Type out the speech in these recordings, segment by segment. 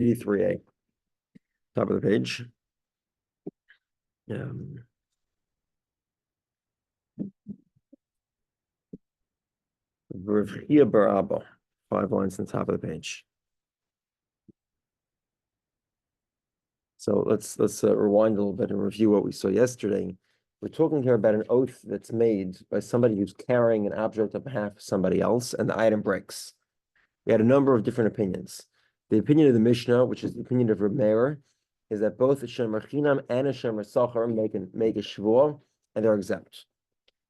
83A, top of the page. Rav Chia bar Abba, 5 lines on the top of the page. So let's rewind a little bit and review what we saw yesterday. We're talking here about an oath that's made by somebody who's carrying an object on behalf of somebody else, and the item breaks. We had a number of different opinions. The opinion of the Mishnah, which is the opinion of Reb Meir, is that both a shemer chinam and a shemer sachar make a shvuah, and they're exempt.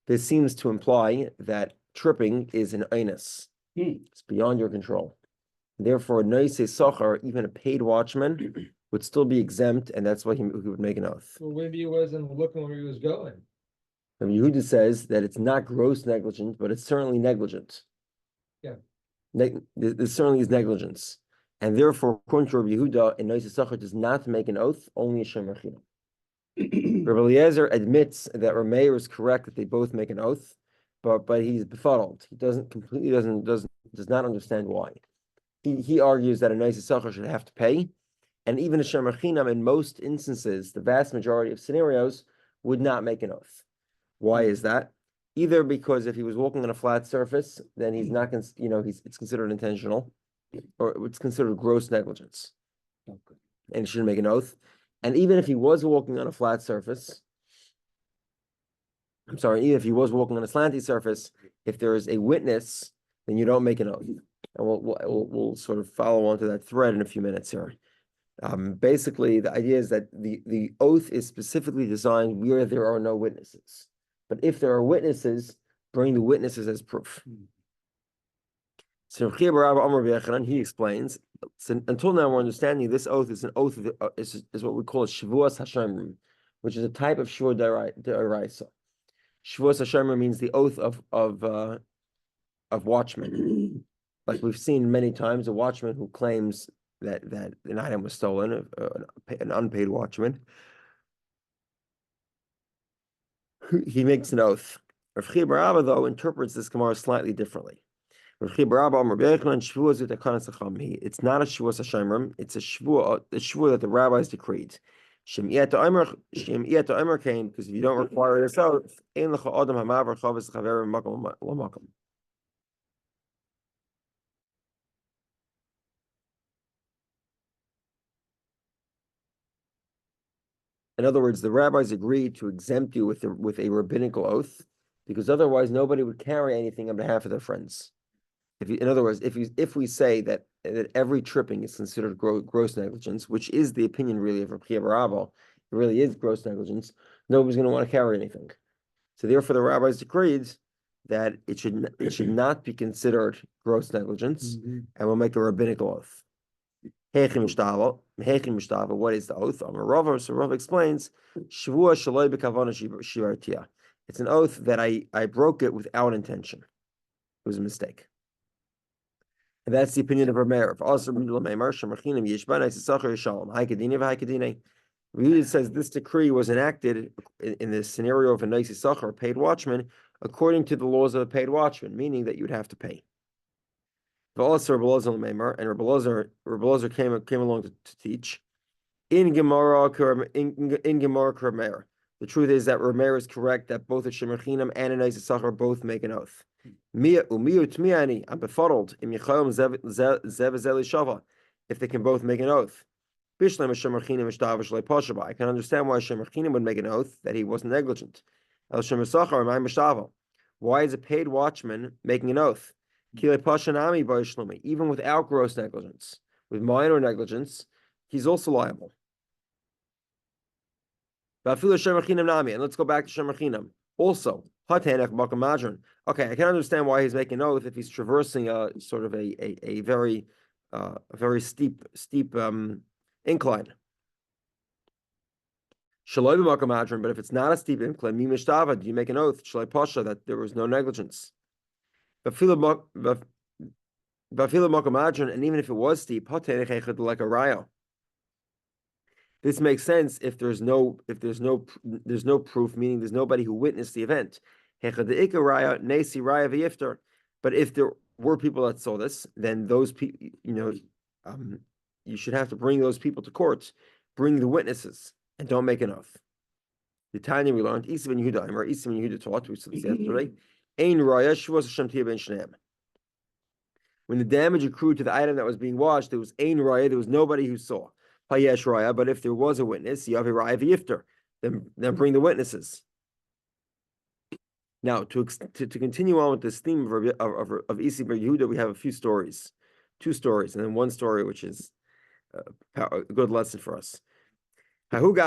This seems to imply that tripping is an einus. It's beyond your control. Therefore, noise sachar, even a paid watchman, would still be exempt, and that's why he would make an oath. Well, maybe he wasn't looking where he was going. Rabbi Yehudah says that it's not gross negligence, but it's certainly negligent. Yeah. This certainly is negligence. And therefore, according to Rabbi Yehudah, a noise sachar does not make an oath, only a shemer chinam. Rabbi Eliezer admits that Reb Meir is correct that they both make an oath, but he's befuddled. He does not understand why. He argues that a noise sachar should have to pay, and even a shemer chinam in most instances, the vast majority of scenarios, would not make an oath. Why is that? Either because if he was walking on a flat surface, then he's not, it's considered intentional, or it's considered gross negligence, and he shouldn't make an oath. And even if he was walking on a flat surface, even if he was walking on a slanty surface, if there is a witness, then you don't make an oath. And we'll sort of follow on to that thread in a few minutes here. Basically, the idea is that the oath is specifically designed where there are no witnesses. But if there are witnesses, bring the witnesses as proof. So he explains, until now we're understanding this oath is an oath is what we call a Shavuos Hashem, which is a type of Shvuah D'Oraisa. Shavuos Hashem means the oath of watchmen. Like we've seen many times, a watchman who claims that an item was stolen, an unpaid watchman, he makes an oath. Rav Chia bar Abba, though, interprets this Gemara slightly differently. Rav Chia bar Abba, it's not a Shavuos Hashem, it's a shvuah that the rabbis decreed. Because if you don't require this oath, in other words, the rabbis agreed to exempt you with a rabbinical oath, because otherwise nobody would carry anything on behalf of their friends. In other words, if we say that every tripping is considered gross negligence, which is the opinion really of Rav Chia bar Abba, it really is gross negligence, nobody's going to want to carry anything. So therefore, the rabbis decreed that it should not be considered gross negligence, and we'll make a rabbinical oath. What is the oath? So Rav explains, it's an oath that I broke it without intention. It was a mistake. And that's the opinion of Reb Meir. He says this decree was enacted in the scenario of a noisy sachar, a paid watchman, according to the laws of a paid watchman, meaning that you'd have to pay. And Rabbi Eliezer came along to teach in Gemara Reb Meir. The truth is that Reb Meir is correct that both a shemer chinam and a noisy sachar both make an oath. I'm befuddled. If they can both make an oath. I can understand why a shemer chinam would make an oath that he wasn't negligent. Why is a paid watchman making an oath? Even without gross negligence, with minor negligence, he's also liable. And let's go back to shemer chinam. Also, okay, I can understand why he's making an oath if he's traversing a sort of a very steep incline. But if it's not a steep incline, do you make an oath that there was no negligence? And even if it was steep, like a raya. This makes sense if there's no proof, meaning there's nobody who witnessed the event. But if there were people that saw this, then those people, you should have to bring those people to court, bring the witnesses, and don't make an oath. The Tanya we learned, Isa ben Yehudah, or Isa ben Yehudah taught, we said this yesterday, Ein raya shvus Hashem tiyeh ben shneim. When the damage accrued to the item that was being washed, there was ein raya, there was nobody who saw. Hayesh raya, but if there was a witness, yavi raya v'yifter, then bring the witnesses. Now, to continue on with this theme of Isa ben Yehudah, we have a few stories, 2 stories, and then one story which is a good lesson for us. There was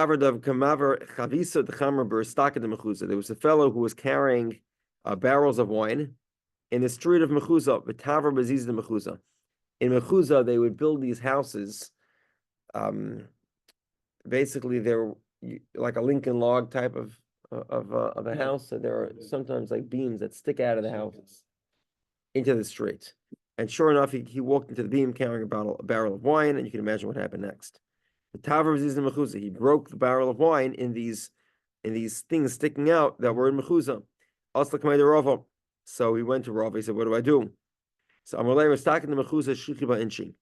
a fellow who was carrying barrels of wine in the street of Mechuzah. In Mechuzah, they would build these houses. Basically, they're like a Lincoln log type of a house. So there are sometimes like beams that stick out of the houses into the street. And sure enough, he walked into the beam carrying a barrel of wine, and you can imagine what happened next. He broke the barrel of wine in these things sticking out that were in Mechuzah. So he went to Rav. He said, "What do I do?" So Amalei was talking to Mechuzah shlichi ba'inchi.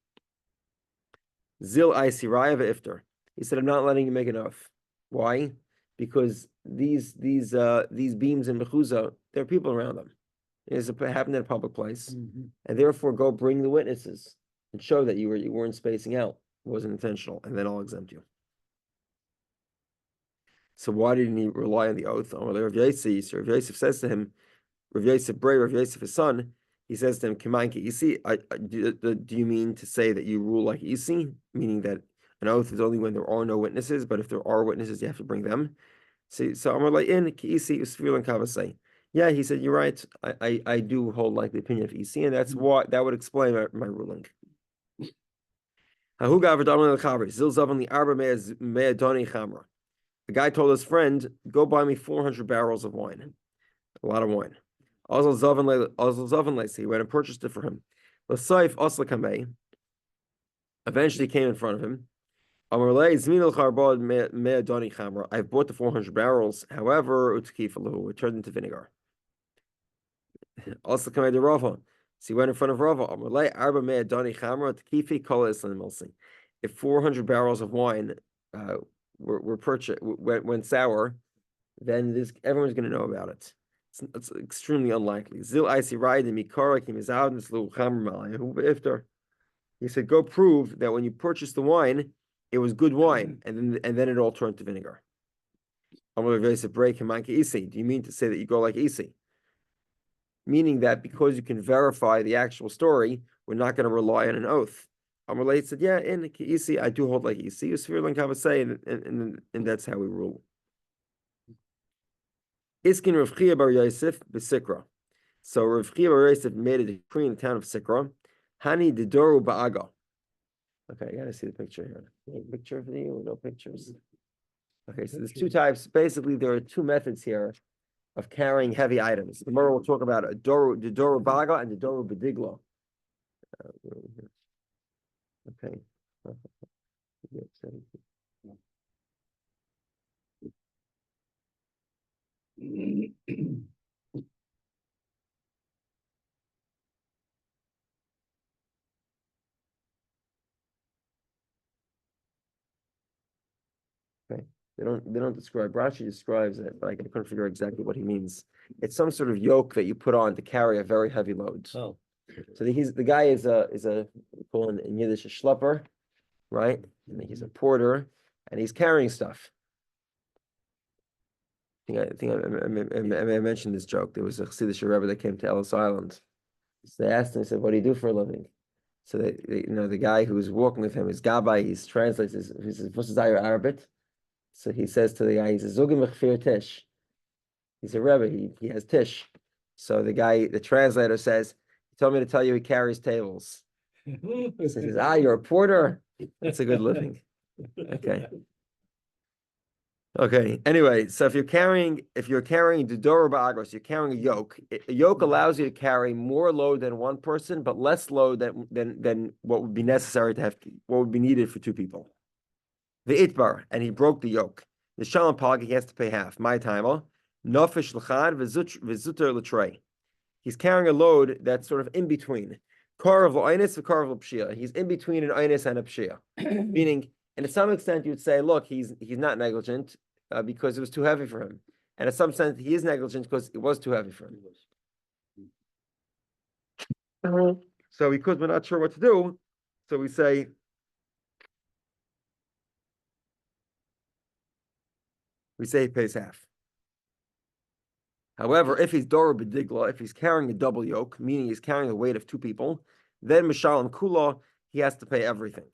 Zil Isiraya ve'iftar. He said, "I'm not letting you make an oath. Why? Because these beams in Mechuzah, there are people around them. It happened in a public place, and therefore go bring the witnesses and show that you weren't spacing out. It wasn't intentional, and then I'll exempt you." So why didn't he rely on the oath? Rav Yosef says to him, Rav Yosef Rav Yosef his son, he says to him, "Kiman ki isi? Do you mean to say that you rule like isi, meaning that an oath is only when there are no witnesses, but if there are witnesses, you have to bring them?" So Amar in ki isi usfirlan kavasei. Yeah, he said, "You're right. I do hold like the opinion of isi, and that's what that would explain my ruling." The guy told his friend, "Go buy me 400 barrels of wine, a lot of wine." He went and purchased it for him. Eventually came in front of him. I've bought the 400 barrels. However, it turned into vinegar. So he went in front of Rava. If 400 barrels of wine were purchased, went sour, then everyone's going to know about it. It's extremely unlikely. He said, "Go prove that when you purchased the wine, it was good wine, and then it all turned to vinegar." Do you mean to say that you go like Isi? Meaning that because you can verify the actual story, we're not going to rely on an oath. Amalei said, "Yeah, in Isi, I do hold like Isi." And that's how we rule. Iskin Rav Chia bar Yosef b'Sikra. So Rav Chia bar Yosef made a decree in the town of Sikra. Hani didoru ba'aga. Okay, I gotta see the picture here. A picture for you or no pictures? Okay, so there's 2 types. Basically, there are 2 methods here of carrying heavy items. Tomorrow we'll talk about didoru ba'aga and didoru b'digla. Okay. Okay. They don't describe. Rashi describes it, but I couldn't figure out exactly what he means. It's some sort of yoke that you put on to carry a very heavy load. Oh. So the guy is a call in Yiddish a schlepper, right? And he's a porter, and he's carrying stuff. I think I mentioned this joke. There was a Chassidish Rebbe that came to Ellis Island. So they asked him, he said, "What do you do for a living?" So the guy who was walking with him is Gabbai. He translates. He says, "What's Arabic?" So he says to the guy, he says, "Zugim mechfir tish." He's a Rebbe. He has tish. So the translator says, "He told me to tell you he carries tables." So he says, "You're a porter? That's a good living." Okay. Anyway, so if you're carrying Dodora Ba'agos, you're carrying a yoke. A yoke allows you to carry more load than one person, but less load than what would be necessary to have, what would be needed for 2 people. The Itbar, and he broke the yoke. The Shalom Pag, he has to pay half. My timer. Nofish l'chad v'zuter l'trei. He's carrying a load that's sort of in between. Karav l'oinus and karav l'pshia. He's in between an oinus and a pshia. Meaning, and to some extent, you'd say, look, he's not negligent because it was too heavy for him. And in some sense, he is negligent because it was too heavy for him. So because we're not sure what to do, so we say, he pays half. However, if he's Dora B'digla, if he's carrying a double yoke, meaning he's carrying the weight of two people, then Mishal and Kula, he has to pay everything.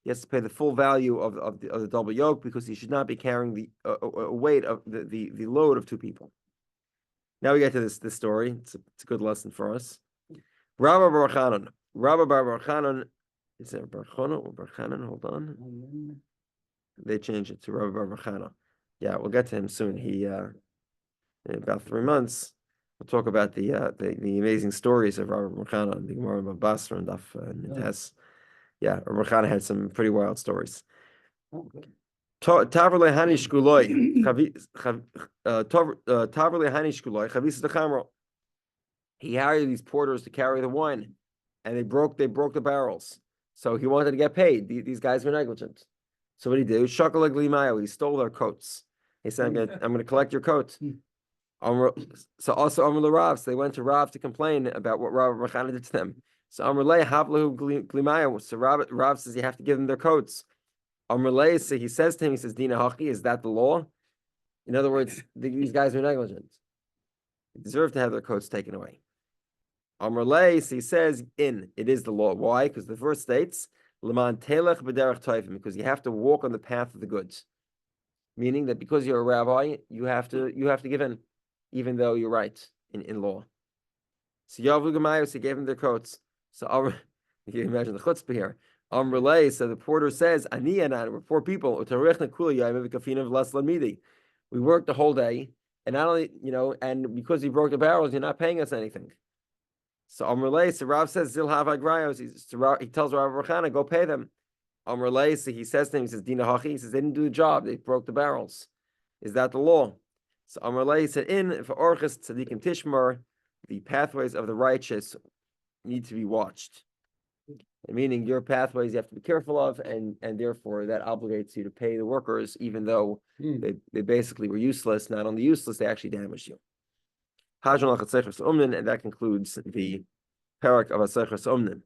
He has to pay the full value of the double yoke because he should not be carrying the weight of the load of two people. Now we get to this story. It's a good lesson for us. Rabbi Bar Chanan. Is it Bar Chanan or Bar Chanan? Hold on. They changed it to Rabbi Bar Chanan. Yeah, we'll get to him soon. He in about 3 months, we'll talk about the amazing stories of Rabbi Bar Chanan, the Gemara of Basra and Daf Nites. Yeah, Rabbi Chanan had some pretty wild stories. Taverle Hani Shkuloi, he hired these porters to carry the wine, and they broke the barrels. So he wanted to get paid. These guys were negligent. So what did he do? Shakalag Limayo, he stole their coats. He said, I'm gonna collect your coat. So also Amr Rav, so they went to Rav to complain about what Rav Rachana did to them. So Amr Lei Havlahu Glimayo. So Rav says you have to give them their coats. Amr Lei, so he says to him, he says, Dina Hachi, is that the law? In other words, these guys are negligent. They deserve to have their coats taken away. Amr Lei, so he says, it is the law. Why? Because the verse states, Leman Telech B'derech Toivim, because you have to walk on the path of the goods. Meaning that because you're a rabbi, you have to give in, even though you're right in law. So Yavu Gamayos, he gave them their coats. So you can imagine the chutzpah here. Relay, so the porter says, Ani anan, we're poor people. We worked the whole day, and not only, and because you broke the barrels, you're not paying us anything. So Relay, so Rav says, Zil Havag he tells Rav Rachana, go pay them. Relay, so he says to him, he says, Dina Hachi, he says, they didn't do the job, they broke the barrels. Is that the law? So Relay said, for Orchis Tzadikim Tishmar, the pathways of the righteous need to be watched. Meaning your pathways you have to be careful of, and therefore that obligates you to pay the workers, even though they basically were useless. Not only useless, they actually damaged you. And that concludes the parak of Asechas Umnin.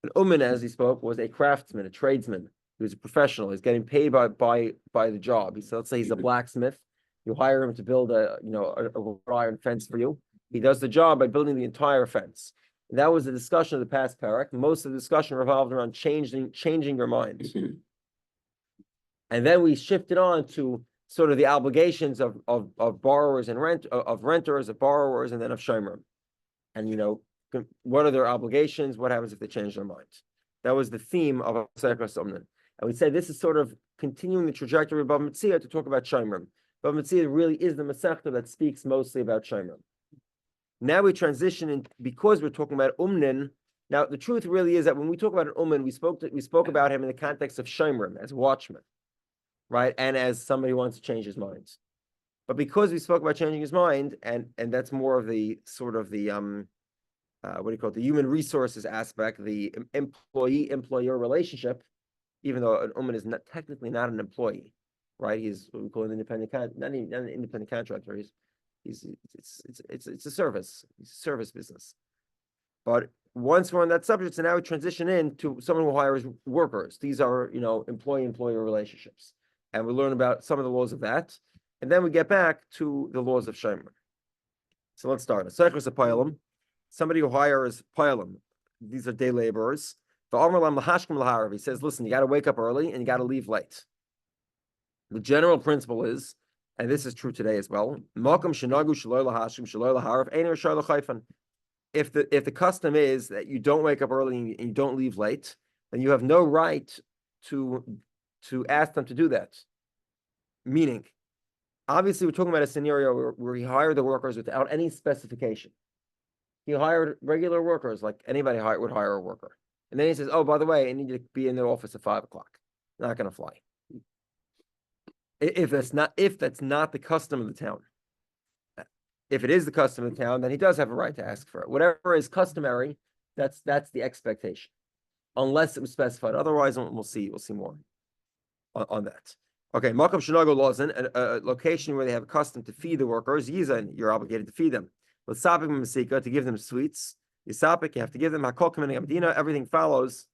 And Ummin, as he spoke, was a craftsman, a tradesman. He was a professional. He's getting paid by the job. He said, let's say he's a blacksmith. You hire him to build a iron fence for you. He does the job by building the entire fence. And that was the discussion of the past parak. Most of the discussion revolved around changing your mind. And then we shifted on to sort of the obligations of borrowers and renters, of borrowers, and then of shomer. And what are their obligations? What happens if they change their minds? That was the theme of Masechtas Umnin. And we say this is sort of continuing the trajectory of Bava Metzia to talk about shomer. Bava Metzia really is the Masechta that speaks mostly about shomer. Now we transition in, because we're talking about Umnin. Now the truth really is that when we talk about an Umnin, we spoke about him in the context of shomer, as watchman, right, and as somebody who wants to change his mind. But because we spoke about changing his mind, and that's more of the sort of the the human resources aspect, the employee-employer relationship, even though an Ummin is technically not an employee, right? He's what we call an independent, not an independent contractor. It's a service. It's a service business. But once we're on that subject, so now we transition into someone who hires workers. These are employee-employer relationships, and we learn about some of the laws of that, and then we get back to the laws of shomer. So let's start. Somebody who hires Pilam, these are day laborers. He says, listen, you got to wake up early and you got to leave late. The general principle is, and this is true today as well, if the custom is that you don't wake up early and you don't leave late, then you have no right to ask them to do that. Meaning, obviously we're talking about a scenario where he hired the workers without any specification. He hired regular workers like anybody would hire a worker. And then he says, oh, by the way, I need you to be in the office at 5 o'clock. Not going to fly. If that's not the custom of the town. If it is the custom of the town, then he does have a right to ask for it. Whatever is customary, That's the expectation, unless it was specified. Otherwise, we'll see more on that. Okay, Makam Shanago Lawson, a location where they have a custom to feed the workers. Yizan, you're obligated to feed them. L'sapik Masika, to give them sweets. Yisapik, you have to give them. Hakol Kamini Abdina, everything follows.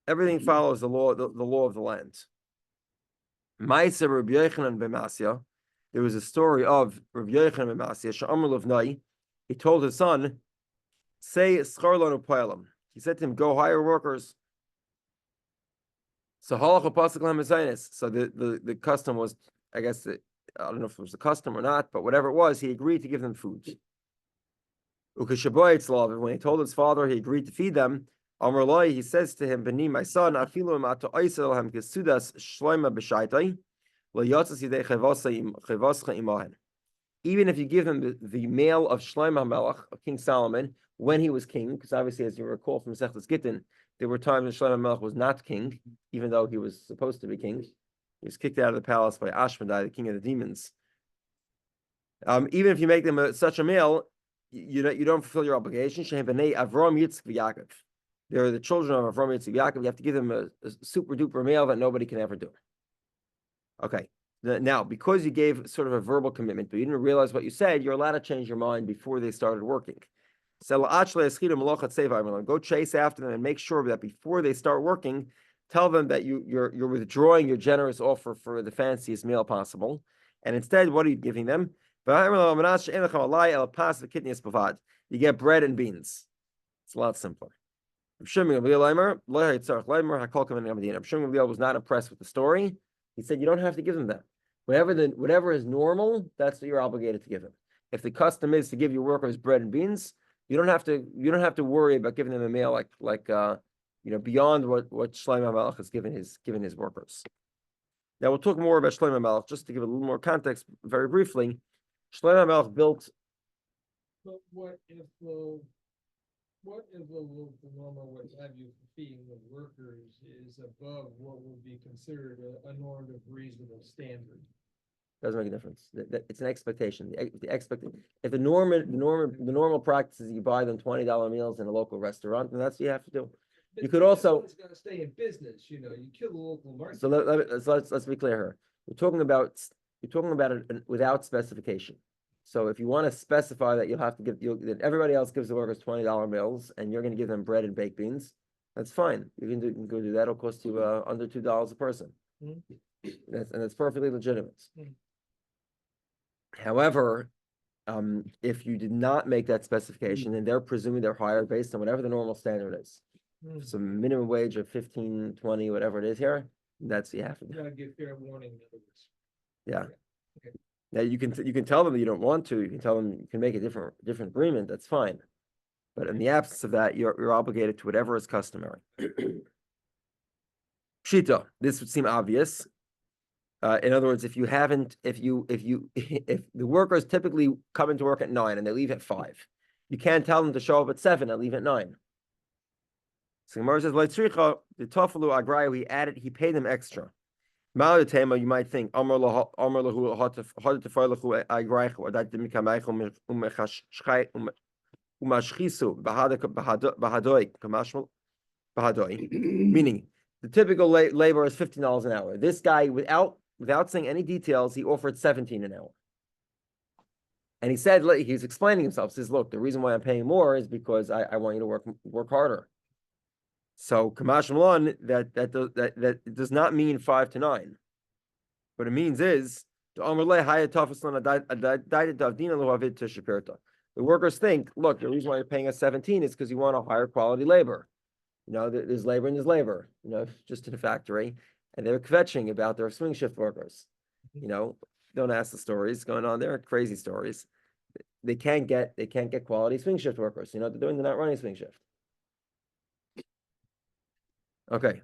Everything follows the law of the land. Ma'aser Rabbi Yochanan b'Masya. There was a story of Rabbi Yochanan b'Masya. She'amar Levnai. He told his son, "Say schar lanu pa'alim." He said to him, "Go hire workers." So halacha pasuk lemezainis. So the custom was, I guess, I don't know if it was the custom or not, but whatever it was, he agreed to give them food. Ukashaboy when he told his father, he agreed to feed them. Amar Loi, he says to him, "Beni, my son, afilu ma'ato oisel ham kesudas shloima b'shaitai, lo yotzas yidei chevoscha imahen." Even if you give him the male of Shlomo Melech, of King Solomon, when he was king, because obviously, as you recall from Mesechtas Gittin, there were times when Shlomo Melech was not king, even though he was supposed to be king. He was kicked out of the palace by Ashmedai, the king of the demons. Even if you make them such a male, you don't fulfill your obligation. Shehem b'nei Avram, Yitzchak, v'Yaakov. They're the children of Avram, Yitzchak, Yaakov. You have to give them a super duper male that nobody can ever do. Okay. Now, because you gave sort of a verbal commitment, but you didn't realize what you said, you're allowed to change your mind before they started working. So go chase after them and make sure that before they start working, tell them that you're withdrawing your generous offer for the fanciest meal possible. And instead, what are you giving them? You get bread and beans. It's a lot simpler. Shimon Gamliel was not impressed with the story. He said, you don't have to give them that. Whatever is normal, that's what you're obligated to give them. If the custom is to give your workers bread and beans, you don't have to worry about giving them a meal like beyond what Shlomo Melech has given his workers. Now we'll talk more about Shlomo Melech, just to give a little more context very briefly. Shlomo Melech built. But what if the normal what have you feeding the workers is above what would be considered a norm of reasonable standard? Doesn't make a difference. It's an expectation. If the normal practice is you buy them $20 meals in a local restaurant, then that's what you have to do. But you could also got to stay in business. You kill the local market. So let's be clear here. You're talking about it without specification. So if you want to specify that you'll have to that everybody else gives the workers $20 meals and you're going to give them bread and baked beans, that's fine. You can go do that. It'll cost you under $2 a person. Mm-hmm. That's perfectly legitimate. Mm-hmm. However, if you did not make that specification, then they're presuming they're hired based on whatever the normal standard is. Mm-hmm. So minimum wage of 15, 20, whatever it is here, that's what you have to do. You gotta give fair warning, in other words. Yeah. Okay. Now you can tell them that you don't want to. You can tell them you can make a different agreement. That's fine. But in the absence of that, you're obligated to whatever is customary. Pshita. This would seem obvious. In other words, if the workers typically come into work at 9 and they leave at 5, you can't tell them to show up at 7 and leave at 9. So Gemara says, the tofalu agraya, he paid them extra. Malatema, you might think, meaning the typical labor is $15 an hour. This guy, without saying any details, he offered $17 an hour. And he said, he's explaining himself, says, look, the reason why I'm paying more is because I want you to work harder. So Kamash Malon, that does not mean 5 to 9. What it means is the workers think, look, the reason why you're paying us 17 is because you want a higher quality labor. There's labor and there's labor, just in a factory, and they're kvetching about their swing shift workers. Don't ask the stories going on there, crazy stories. They can't get quality swing shift workers. They're not running swing shift. Okay.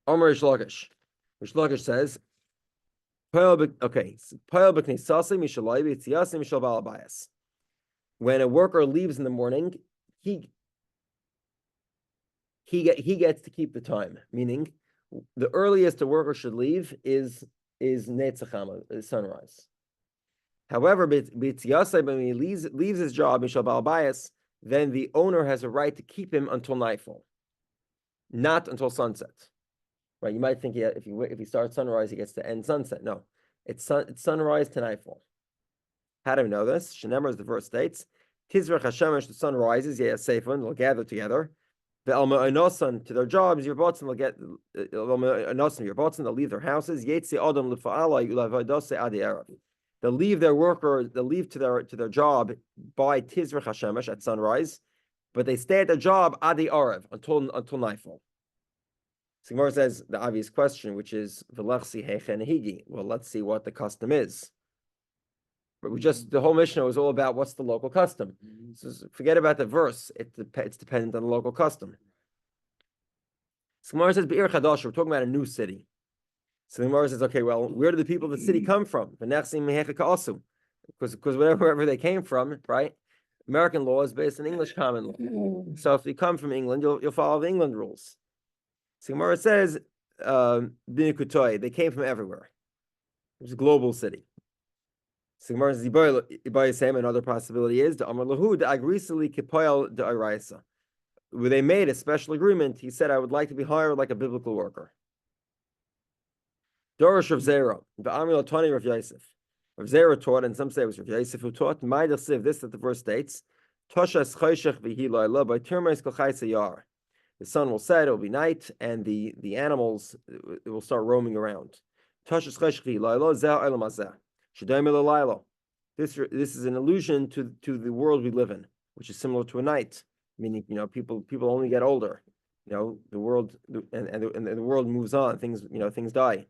Omer Ishlagish. Ishlagish says, when a worker leaves in the morning, he gets to keep the time, meaning the earliest a worker should leave is Netzachama, sunrise. However, when he leaves his job, Mishal Baal Bayis, then the owner has a right to keep him until nightfall, not until sunset. Right? You might think if he starts sunrise, he gets to end sunset. No, it's sunrise to nightfall. How do we know this? Shenemar, as the verse states, Tizrach Hashemesh, the sun rises, Seifun, they'll gather together. The Alma Inosan to their jobs, your botzen will get your botzen, they'll leave their houses. Yetzi Adam Lifa'ala, Yulavadose Adi Arab. They'll leave their worker, they'll leave to their job by Tizrach Hashemesh at sunrise, but they stay at their job Adi Arab until nightfall. So Gemara says the obvious question, which is Velachsi Hechen Higi. Well, let's see what the custom is. But the whole Mishnah was all about what's the local custom. So forget about the verse. It's dependent on the local custom. So Gemara says, Be'ir Chadash, we're talking about a new city. So the Gemara says, okay, well, where do the people of the city come from? Because wherever they came from, right? American law is based on English common law. So if you come from England, you'll follow the England rules. So Gemara says, they came from everywhere. It's a global city. So Gemara says, another possibility is the Amar Lahu, the Agrisali Kipoil de Araisa. Where they made a special agreement, he said, I would like to be hired like a biblical worker. Dorish Rav Zera, the Amir Latani Rav Yosef. Rav Zera taught, and some say it was Rav Yosef who taught, Ma'idach Siv, this that the verse states, Toshas Chayshech V'hi Lo'ila, by Tirmais K'chaysa Yar. The sun will set, it will be night, and the animals will start roaming around. Toshas Chayshech V'hi Lo'ila, Zeh Olam Hazeh. This is an allusion to the world we live in, which is similar to a night, meaning people only get older. The world and the world moves on. Things die.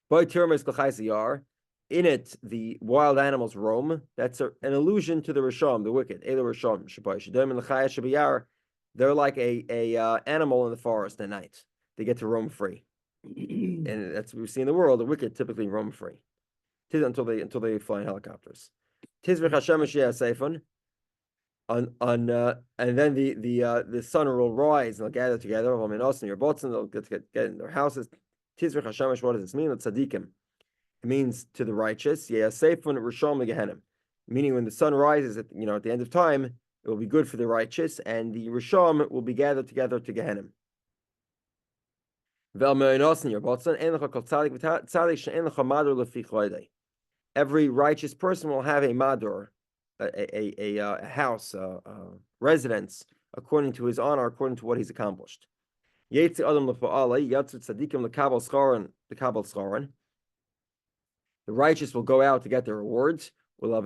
In it, the wild animals roam. That's an allusion to the Rishon, the wicked. They're like a animal in the forest at night. They get to roam free, and that's what we see in the world. The wicked typically roam free. Until they fly in helicopters. Tizrich Hashemesh Seifun. And then the sun will rise and they'll gather together. Your boats and they'll get in their houses. Tizrich Hashemesh. What does this mean? It's tzadikim. It means to the righteous. Seifun Rishon Gehenim. Meaning when the sun rises at the end of time, it will be good for the righteous, and the Rishon will be gathered together to Gehenim. Every righteous person will have a madur, a house, a residence, according to his honor, according to what he's accomplished. The righteous will go out to get their rewards. Who will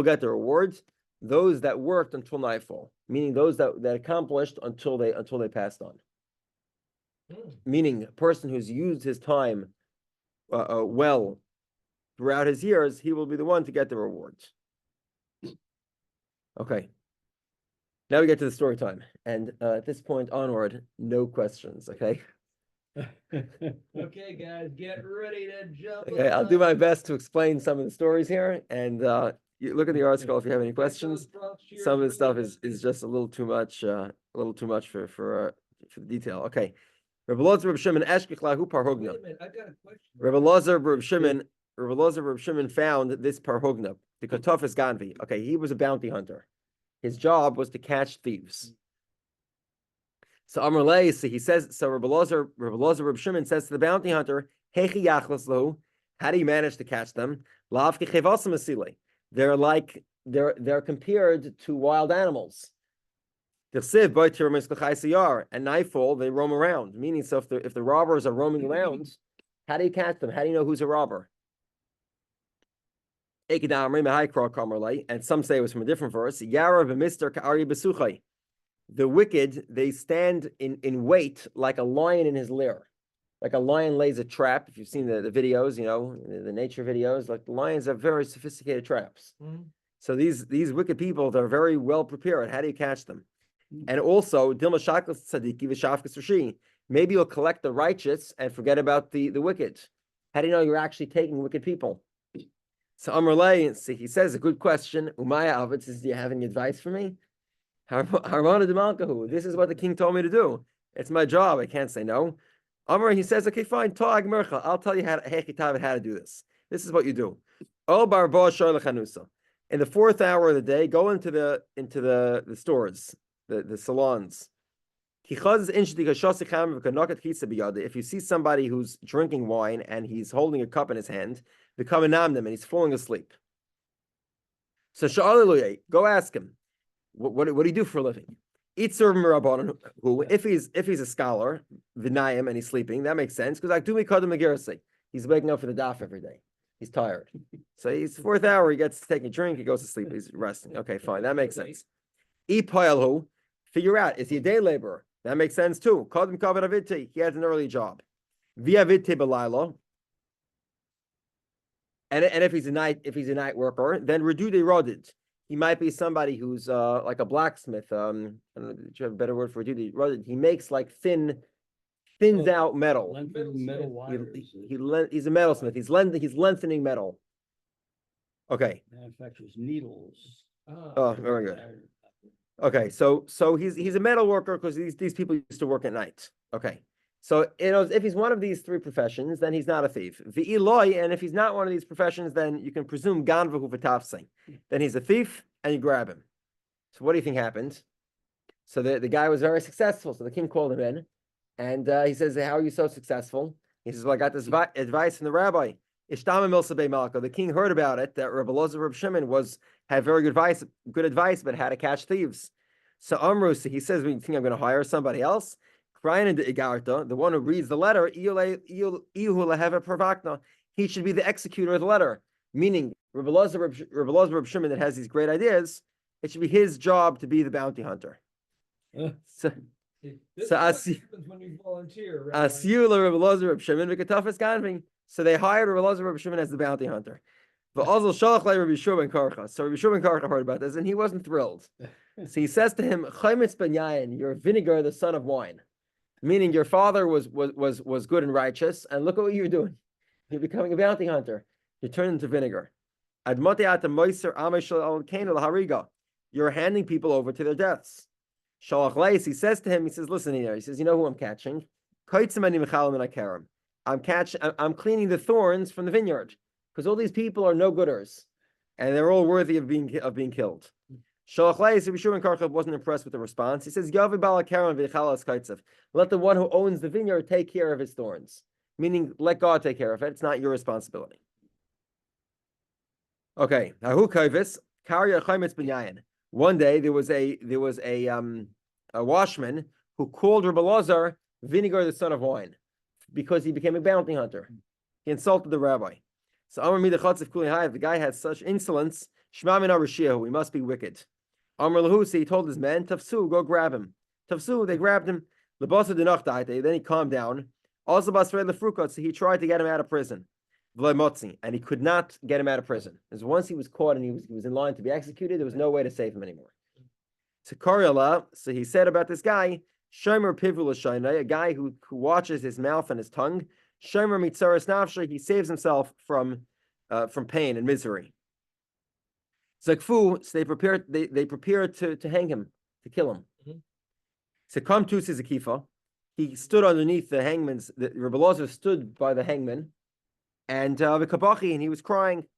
get the rewards? Those that worked until nightfall, meaning those that accomplished until they passed on. Meaning a person who's used his time well throughout his years, he will be the one to get the rewards. Okay. Now we get to the story time. And at this point onward, no questions, okay? Okay, guys, get ready to jump. Okay, I'll do my best to explain some of the stories here. And you look at the article if you have any questions. Some of the stuff is just a little too much for the detail. Okay. Rabbi Lozer Reb Shimon Eshkechlahu Parhugna. Wait a minute, I got a question. Rabbi Lozer Reb Shimon found this Parhugna, the Kotofis Ganvi. Okay, he was a bounty hunter. His job was to catch thieves. So Amar Lei, he says, so Rabbi Lozer Reb Shimon says to the bounty hunter, Hechi Yachlas Lahu, how do you manage to catch them? Lav Kechevasim Asile. They're compared to wild animals. At nightfall, they roam around. Meaning, so if the robbers are roaming around, how do you catch them? How do you know who's a robber? And some say it was from a different verse. The wicked, they stand in wait like a lion in his lair. Like a lion lays a trap. If you've seen the videos, the nature videos, like the lions have very sophisticated traps. Mm-hmm. So these wicked people, they're very well prepared. How do you catch them? And also, maybe you'll collect the righteous and forget about the wicked. How do you know you're actually taking wicked people? So Amrlay, he says, a good question. Umaya Avid says, do you have any advice for me? Harmana de Malkahu, this is what the king told me to do. It's my job. I can't say no. Amar, he says, okay, fine, I'll tell you how to do this. This is what you do. In the 4th hour of the day, go into the stores, the salons. If you see somebody who's drinking wine and he's holding a cup in his hand, and he's falling asleep. So go ask him, what do you do for a living? Who, if he's a scholar, v'nayim, and he's sleeping, that makes sense, because he's waking up for the daf every day. He's tired. So he's 4th hour, he gets to take a drink, he goes to sleep, he's resting. Okay, fine, that makes sense. Figure out, is he a day laborer? That makes sense too. He has an early job. And if he's a night worker, then redude rodid. He might be somebody who's like a blacksmith. I don't know, do you have a better word for redude rodid? He makes like thins out metal. Metal wires. He's a metalsmith. He's lengthening metal. Okay. Manufactures needles. Oh, very good. Okay, so he's a metal worker because these people used to work at night. Okay, so if he's one of these 3 professions, then he's not a thief. V'iloi, and if he's not one of these professions, then you can presume ganvahu v'tafsing. Then he's a thief, and you grab him. So what do you think happened? So the guy was very successful. So the king called him in, and he says, "How are you so successful?" He says, "Well, I got this advice from the rabbi. Ishtama milsa bei malka." The king heard about it that Rabbi Elazar Reb Shimon had very good advice, but how to catch thieves. So Amrus, he says, "We think I'm going to hire somebody else." Crying into Igarta, the one who reads the letter, he should be the executor of the letter. Meaning, Rabbi Elazar Reb Shimon that has these great ideas, it should be his job to be the bounty hunter. So when you volunteer, right? So they hired Rabbi Elazar Reb Shimon as the bounty hunter. But also Rabbi Shimon Karcha. So Rabbi Shimon Karcha heard about this and he wasn't thrilled. So he says to him, "Chaimitz ben Yayin, you're vinegar, the son of wine." Meaning your father was good and righteous, and look at what you're doing. You're becoming a bounty hunter. You turn into vinegar. You're handing people over to their deaths. He says to him, he says, "Listen here." He says, "You know who I'm catching? I'm cleaning the thorns from the vineyard, because all these people are no-gooders, and they're all worthy of being killed." Rabbi Shimon Karcha wasn't impressed with the response. He says, "Let the one who owns the vineyard take care of his thorns," meaning let God take care of it. It's not your responsibility. Okay. One day there was a washman who called Rabbi Elazar vinegar, the son of wine, because he became a bounty hunter. He insulted the rabbi. So Amar Mida Chatzav Kuli Hai, if the guy has such insolence, Shema Min Arashiyahu, he must be wicked. Amar Lahu, so he told his men, Tafsu, go grab him. Tafsu, they grabbed him. Lebasa Dinachtai, then he calmed down. Also Basrei Lefrukot, so he tried to get him out of prison. V'lemotzi, and he could not get him out of prison. Because once he was caught and he was in line to be executed, there was no way to save him anymore. So Karyala, so he said about this guy, Shomer Pivul Shainai, a guy who watches his mouth and his tongue. Shomer Mitzaras Nafsha, he saves himself from pain and misery. Zakfu, so they prepared to hang him, to kill him. So come to Sizakifa, he stood underneath the hangman's. Rabbi Elazar stood by the hangman, and V'kabachi, and he was crying.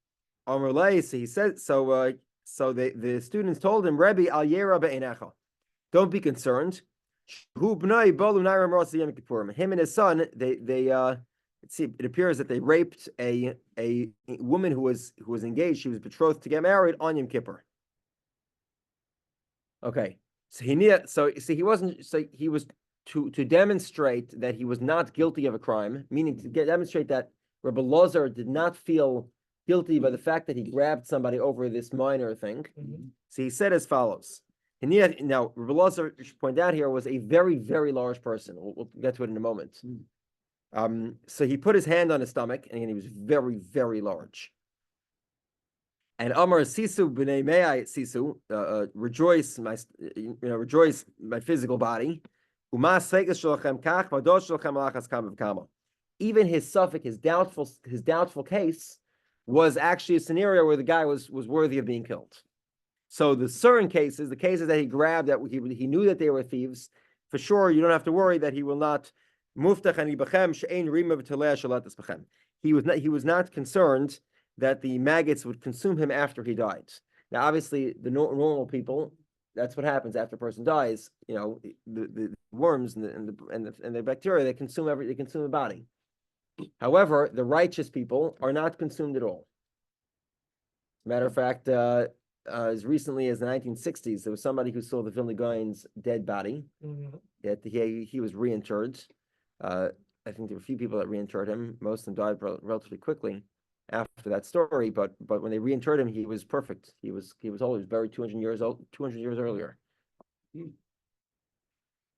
Amrulay, so he said, so the students told him, Rebbe al yera be'enecha, don't be concerned. Him and his son, it appears that they raped a woman who was engaged. She was betrothed to get married on Yom Kippur. Okay, so he was to demonstrate that he was not guilty of a crime, meaning to demonstrate that Rabbi Elazar did not feel guilty by the fact that he grabbed somebody over this minor thing. So he said as follows. Now, Rabbi Elazar, I should point out here, was a very, very large person. We'll get to it in a moment. So he put his hand on his stomach, and he was very, very large. And Amar Sisu b'nei me'ai Sisu, rejoice my physical body. Even his suffix, his doubtful case, was actually a scenario where the guy was worthy of being killed. So the certain cases, the cases that he grabbed, that he knew that they were thieves, for sure you don't have to worry that he will not He was not concerned that the maggots would consume him after he died. Now, obviously, the normal people, that's what happens after a person dies. You know, the worms and the bacteria, they consume the body. However, the righteous people are not consumed at all. Matter of fact, as recently as the 1960s, there was somebody who saw the Vilna Gaon's dead body. That he was reinterred. I think there were a few people that reinterred him. Most of them died relatively quickly after that story. But when they reinterred him, he was perfect. He was old. He was buried 200 years earlier.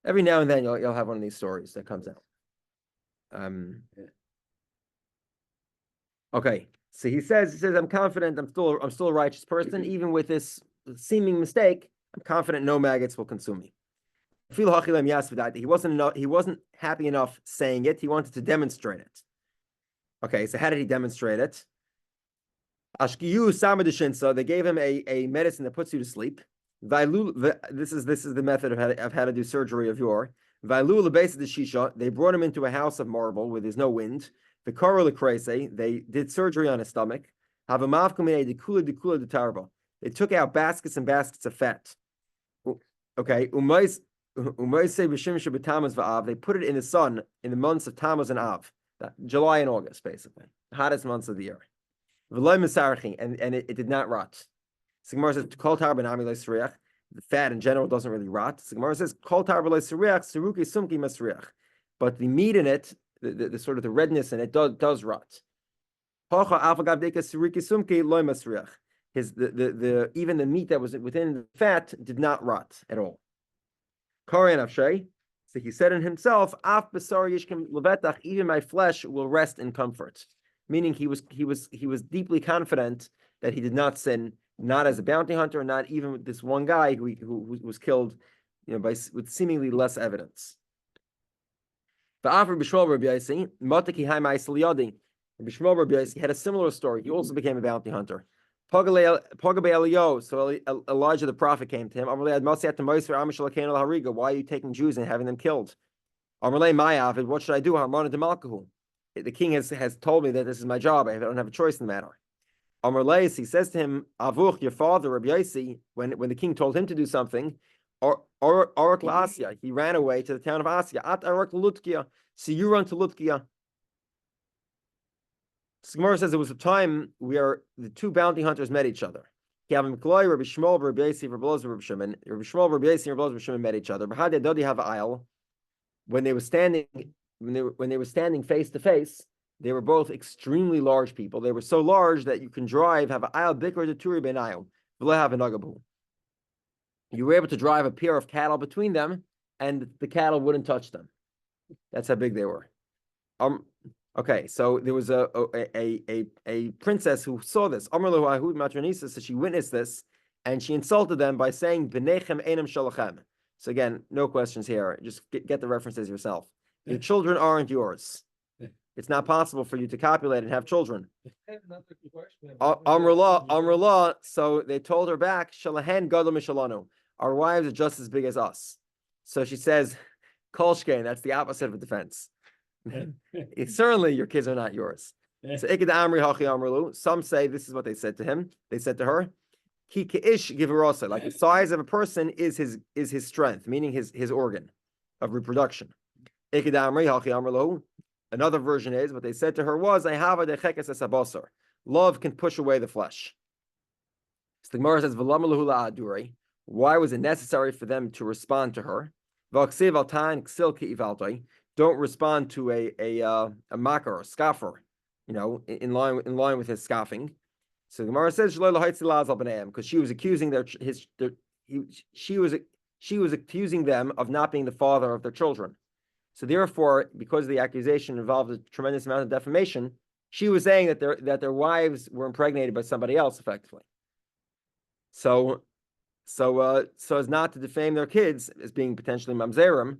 Every now and then you'll have one of these stories that comes out. Okay. So he says, I'm confident I'm still a righteous person, even with this seeming mistake. I'm confident no maggots will consume me. He wasn't happy enough saying it. He wanted to demonstrate it. Okay, so how did he demonstrate it? They gave him a medicine that puts you to sleep. This is the method of how to do surgery of your. They brought him into a house of marble where there's no wind. The Kollel, they did surgery on his stomach. They took out baskets and baskets of fat. Okay, they put it in the sun in the months of Tammuz and Av, July and August, basically, the hottest months of the year. And it did not rot. Sigmar says, the fat in general doesn't really rot. Sigmar says, but the meat in it, the sort of the redness in it does rot. Even the meat that was within the fat did not rot at all. So he said in himself, even my flesh will rest in comfort. Meaning he was deeply confident that he did not sin, not as a bounty hunter, not even with this one guy who was killed, with seemingly less evidence. Rabbi Shmuel Rabbi Yossi had a similar story. He also became a bounty hunter. So Elijah the prophet came to him. Why are you taking Jews and having them killed? What should I do? The king has told me that this is my job. I don't have a choice in the matter. He says to him, your father, Rabbi Yossi, when the king told him to do something, he ran away to the town of Asya. So you run to Lutkia. Gmara says there was a time where the two bounty hunters met each other. Rabbi Shmuel, Rabbi Yossi, Rabbi Shimon. Rabbi Shmuel, Rabbi Yossi, and Rabbi Shimon met each other. When they were standing face to face, they were both extremely large people. They were so large that you can have an aisle bigger to Turi ben aisle. You were able to drive a pair of cattle between them, and the cattle wouldn't touch them. That's how big they were. Okay, so there was a princess who saw this. So she witnessed this, and she insulted them by saying, "B'nechem einam shalachem." So again, no questions here. Just get the references yourself. Your children aren't yours. It's not possible for you to copulate and have children. Amrullah. So they told her back, "Shalahen gadol mishalanu." Our wives are just as big as us. So she says, "Kolshkein." That's the opposite of a defense. Certainly, your kids are not yours. So some say this is what they said to him. They said to her, "Ki keish givarosa," like the size of a person is his strength, meaning his organ of reproduction. Another version is what they said to her was, love can push away the flesh. So the Gemara says, why was it necessary for them to respond to her? Don't respond to a mocker or scoffer, in line with his scoffing. So the Gemara says because she was accusing she was accusing them of not being the father of their children. So therefore, because the accusation involved a tremendous amount of defamation, she was saying that their wives were impregnated by somebody else, effectively. So as not to defame their kids as being potentially mamzerim,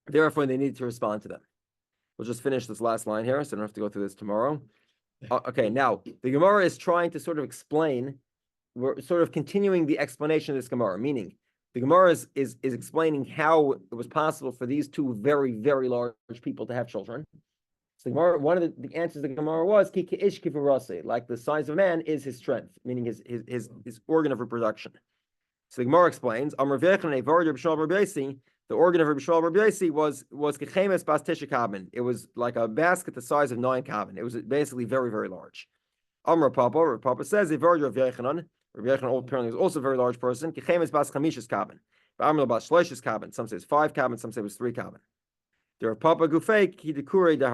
therefore they needed to respond to them. We'll just finish this last line here, so I don't have to go through this tomorrow. Okay, now the Gemara is trying to sort of explain. We're sort of continuing the explanation of this Gemara, meaning The Gemara is explaining how it was possible for these two very, very large people to have children. So the Gemara, one of the answers of the Gemara was ki ish kivurase, like the size of a man is his strength, meaning his organ of reproduction. So the Gemara explains, the organ of Rabbi Shmuel Rabbi Yosi was kechemes bas tisha kabin. It was like a basket the size of 9 kabin. It was basically very, very large. Amar Papa says the organ of Yechanan. Rabbi Yechanan apparently was also a very large person. Kechemes bas chamishas kabin. But Amar bas shleishes kabin. Some say it's 5 kabin. Some say it was 3 kabin. The Rav Papa Gufek, he dekure the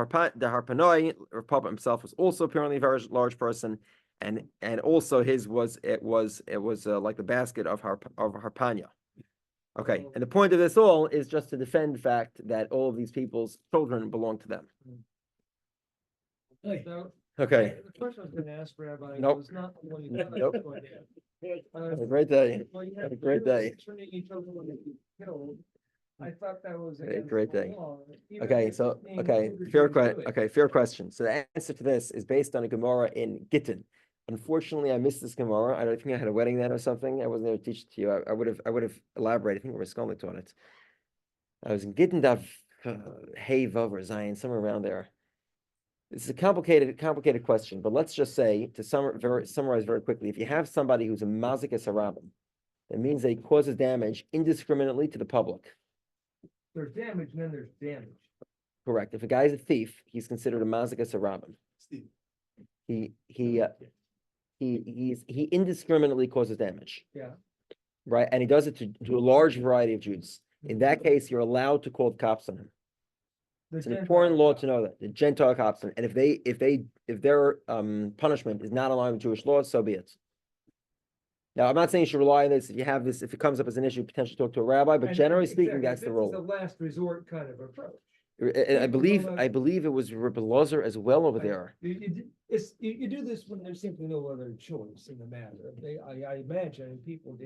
harpanoi. Rav Papa himself was also apparently a very large person, and also his was like the basket of harpanya. Okay, and the point of this all is just to defend the fact that all of these people's children belong to them. So, Okay, the question I was gonna ask Rabbi Nope. was not the one you Nope. have have a great day. Well, you Have a have great day. turning each other when they get killed. I thought that was. Hey, against great the day. law. Even Okay, if so it's being okay, ordered fair to do it. fair question. So the answer to this is based on a Gemara in Gittin. Unfortunately, I missed this Gemara. I don't think I had a wedding then or something. I wasn't there to teach it to you. I would have elaborated. I think Raskolnik taught it. I was in Gittin Daf Hey Vav or Zion, somewhere around there. This is a complicated question, but let's just say to summarize very quickly. If you have somebody who's a mazikas harabim, that means that he causes damage indiscriminately to the public. There's damage and then there's damage. Correct. If a guy's a thief, he's considered a mazikas harabim. He indiscriminately causes damage. Yeah. Right, and he does it to a large variety of Jews. In that case, you're allowed to call the cops on him. It's an important law to know that the Gentile cops, and if their punishment is not aligned with Jewish laws, so be it. Now, I'm not saying you should rely on this. If it comes up as an issue, potentially talk to a rabbi. But generally speaking, that's the rule. This is a last resort kind of approach. I believe it was Rabbi Lozer as well over there. You do this when there seems to be no other choice in the matter. I imagine people did.